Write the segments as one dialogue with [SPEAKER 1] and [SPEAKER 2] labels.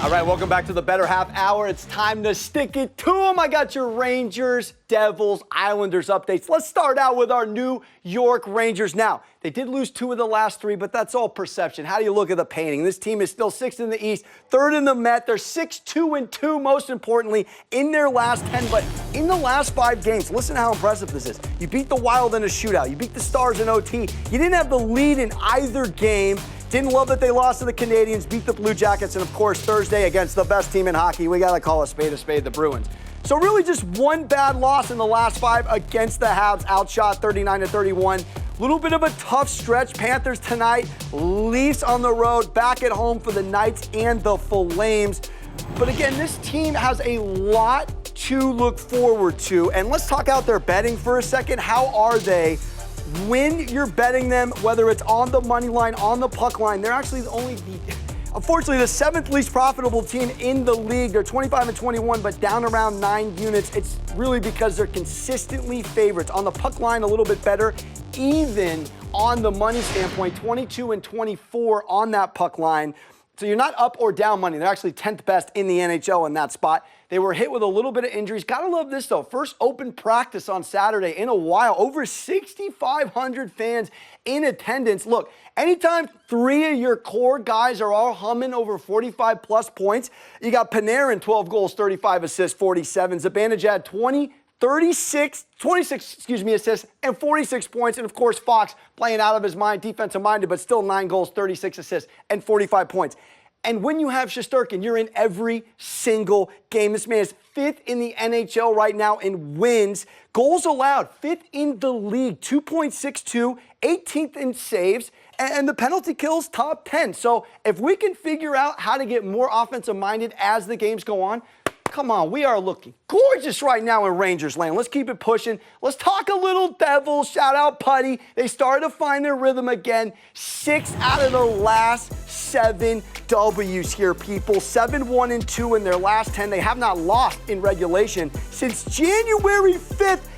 [SPEAKER 1] All right, welcome back to the Bettor Half Hour. It's time to stick it to them. I got your Rangers, Devils, Islanders updates. Let's start out with our New York Rangers. Now, they did lose 2 of the last 3, but that's all perception. How do you look at the painting? This team is still 6th in the East, 3rd in the Met. They're 6-2-2, most importantly, in their last 10. But in the last 5 games, listen to how impressive this is. You beat the Wild in a shootout. You beat the Stars in OT. You didn't have the lead in either game. Didn't love that they lost to the Canadiens, beat the Blue Jackets, and of course, Thursday against the best team in hockey. We got to call a spade, the Bruins. So really just one bad loss in the last 5 against the Habs, outshot 39-31. Little bit of a tough stretch. Panthers tonight, Leafs on the road, back at home for the Knights and the Flames. But again, this team has a lot to look forward to. And let's talk out their betting for a second. How are they? When you're betting them, whether it's on the money line, on the puck line, they're actually unfortunately, the 7th least profitable team in the league. They're 25-21, but down around 9 units. It's really because they're consistently favorites. On the puck line, a little bit better. Even on the money standpoint, 22-24 on that puck line. So you're not up or down money. They're actually 10th best in the NHL in that spot. They were hit with a little bit of injuries. Gotta love this, though. First open practice on Saturday in a while. Over 6,500 fans in attendance. Look, anytime 3 of your core guys are all humming over 45-plus points, you got Panarin, 12 goals, 35 assists, 47. Zibanejad, 26 assists and 46 points. And of course, Fox playing out of his mind, defensive minded, but still 9 goals, 36 assists, and 45 points. And when you have Shesterkin, you're in every single game. This man is 5th in the NHL right now in wins. Goals allowed, 5th in the league, 2.62, 18th in saves, and the penalty kills, top 10. So if we can figure out how to get more offensive minded as the games go on, come on, we are looking gorgeous right now in Rangers land. Let's keep it pushing. Let's talk a little Devils. Shout out Putty. They started to find their rhythm again. 6 out of the last 7 W's here, people. 7-1-2 in their last 10. They have not lost in regulation since January 5th.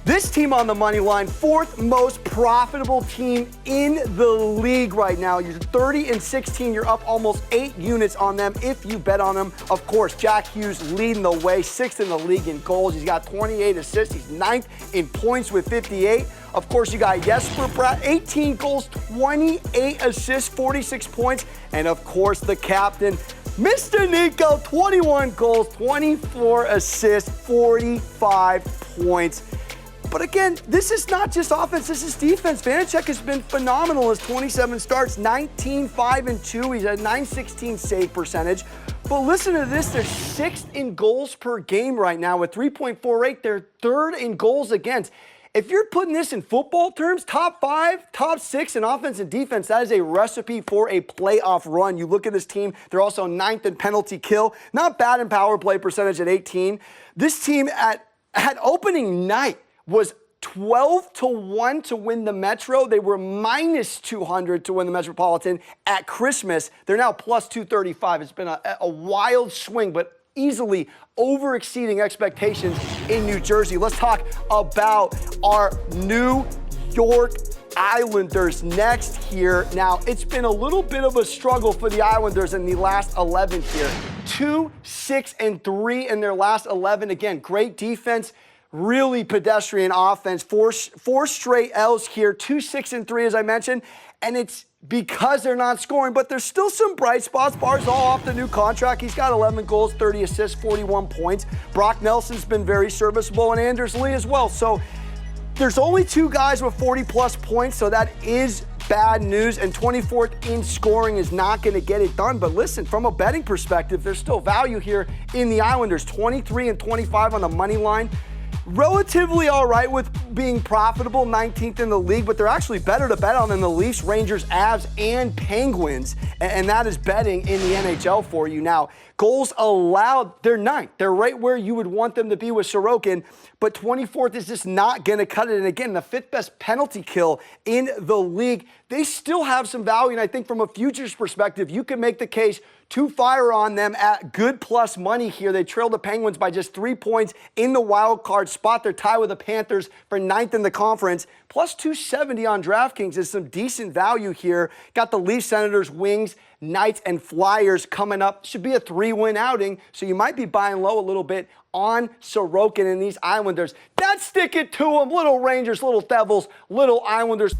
[SPEAKER 1] This team on the money line, 4th most profitable team in the league right now. You're 30-16. You're up almost 8 units on them if you bet on them. Of course, Jack Hughes leading the way, 6th in the league in goals. He's got 28 assists. He's 9th in points with 58. Of course, you got Jesper Bratt, 18 goals, 28 assists, 46 points. And of course, the captain, Mr. Nico, 21 goals, 24 assists, 45 points. But again, this is not just offense, this is defense. Vanacek has been phenomenal. His 27 starts, 19-5-2. He's at .916 save percentage. But listen to this, they're 6th in goals per game right now with 3.48. They're 3rd in goals against. If you're putting this in football terms, top 5, top 6 in offense and defense, that is a recipe for a playoff run. You look at this team, they're also 9th in penalty kill. Not bad in power play percentage at 18. This team at opening night was 12-1 to win the Metro. They were -200 to win the Metropolitan at Christmas. They're now plus 235. It's been a wild swing, but easily over-exceeding expectations in New Jersey. Let's talk about our New York Islanders next here. Now, it's been a little bit of a struggle for the Islanders in the last 11 here. 2-6-3 in their last 11. Again, great defense. Really pedestrian offense. Four straight L's here. 2-6-3, as I mentioned. And it's because they're not scoring, but there's still some bright spots. Barzal off the new contract. He's got 11 goals, 30 assists, 41 points. Brock Nelson's been very serviceable, and Anders Lee as well. So there's only 2 guys with 40-plus points, so that is bad news. And 24th in scoring is not going to get it done. But listen, from a betting perspective, there's still value here in the Islanders. 23-25 on the money line. Relatively all right with being profitable, 19th in the league, but they're actually better to bet on than the Leafs, Rangers, Avs, and Penguins, and that is betting in the NHL for you. Now, goals allowed, they're 9th. They're right where you would want them to be with Sorokin, but 24th is just not going to cut it. And again, the 5th best penalty kill in the league. They still have some value, and I think from a futures perspective, you can make the case to fire on them at good plus money here. They trail the Penguins by just 3 points in the wild card spot. They're tied with the Panthers for 9th in the conference. Plus 270 on DraftKings is some decent value here. Got the Leafs, Senators, Wings, Knights, and Flyers coming up. Should be a 3-win outing, so you might be buying low a little bit on Sorokin and these Islanders. That's stick it to them. Little Rangers, little Devils, little Islanders.